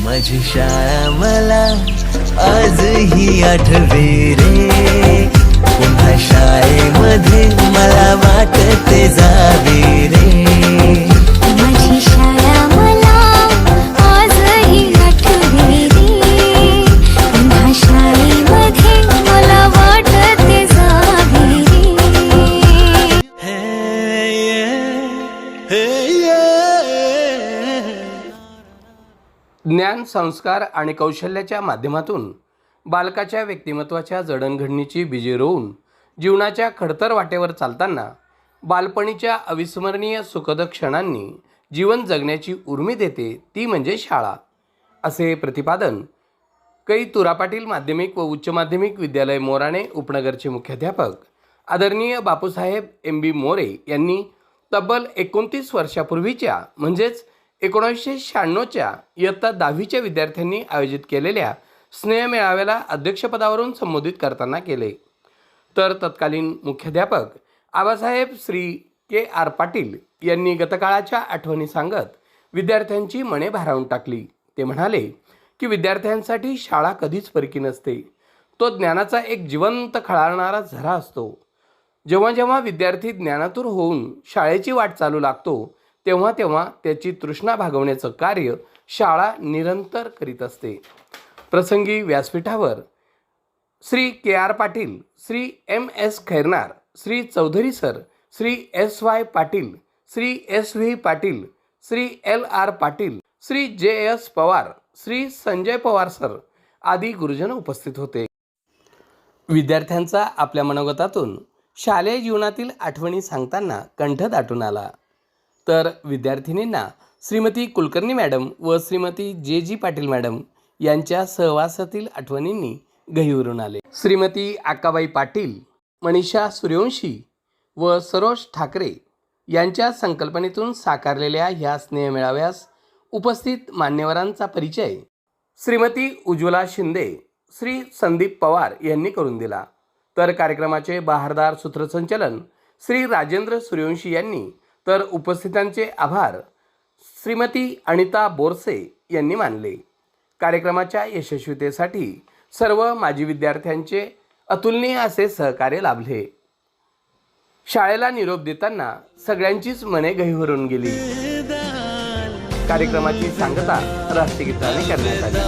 माझी शाळा मला आजही आठवे रे, पुन्हा शाळेमध्ये मला वाटते जावे रे. माझी शाळा मला आजही आठवे रे, पुन्हा शाळेमध्ये मला वाटते जावे रे. ज्ञान, संस्कार आणि कौशल्याच्या माध्यमातून बालकाच्या व्यक्तिमत्वाच्या जडणघडणीची बीजे रोवून जीवनाच्या खडतर वाटेवर चालताना बालपणीच्या अविस्मरणीय सुखद क्षणांनी जीवन जगण्याची उर्मी देते ती म्हणजे शाळा, असे प्रतिपादन कै तुरा पाटील माध्यमिक व उच्च माध्यमिक विद्यालय मोराणे उपनगरचे मुख्याध्यापक आदरणीय बापूसाहेब MB मोरे यांनी तब्बल 29 वर्षापूर्वीच्या म्हणजेच 1996च्या इयत्ता 10वीच्या विद्यार्थ्यांनी आयोजित केलेल्या स्नेह मेळाव्याला अध्यक्षपदावरून संबोधित करताना केले. तर तत्कालीन मुख्याध्यापक आबासाहेब श्री KR पाटील यांनी गतकाळाच्या आठवणी सांगत विद्यार्थ्यांची मने भारावून टाकली. ते म्हणाले की विद्यार्थ्यांसाठी शाळा कधीच परकी नसते. तो ज्ञानाचा एक जिवंत खळाळणारा झरा असतो. जेव्हा जेव्हा विद्यार्थी ज्ञानातूर होऊन शाळेची वाट चालू लागतो तेव्हा तेव्हा त्याची तृष्णा भागवण्याचं कार्य शाळा निरंतर करीत असते. प्रसंगी व्यासपीठावर Shri KR Patil, Shri MS Khairnar, Shri Chaudhari sir, Shri SY Patil, Shri SV Patil, Shri LR Patil, Shri JS Pawar, Shri Sanjay Pawar sir आदी गुरुजन उपस्थित होते. विद्यार्थ्यांचा आपल्या मनोगतातून शालेय जीवनातील आठवणी सांगताना कंठ दाटून आला. तर विद्यार्थिनींना श्रीमती कुलकर्णी मॅडम व श्रीमती JG पाटील मॅडम यांच्या सहवासातील आठवणींनी गहिवरून आले. श्रीमती आकाबाई पाटील, मनीषा सूर्यवंशी व सरोज ठाकरे यांच्या संकल्पनेतून साकारलेल्या ह्या स्नेह मेळाव्यास उपस्थित मान्यवरांचा परिचय श्रीमती उज्ज्वला शिंदे, श्री संदीप पवार यांनी करून दिला. तर कार्यक्रमाचे बहारदार सूत्रसंचालन श्री राजेंद्र सूर्यवंशी यांनी, तर उपस्थितांचे आभार श्रीमती अनिता बोरसे यांनी मानले. कार्यक्रमाच्या यशस्वीतेसाठी सर्व माजी विद्यार्थ्यांचे अतुलनीय असे सहकार्य लाभले. शाळेला निरोप देताना सगळ्यांचीच मने गहिवरून गेली. कार्यक्रमाची सांगता राष्ट्रगीताने करण्यात आली.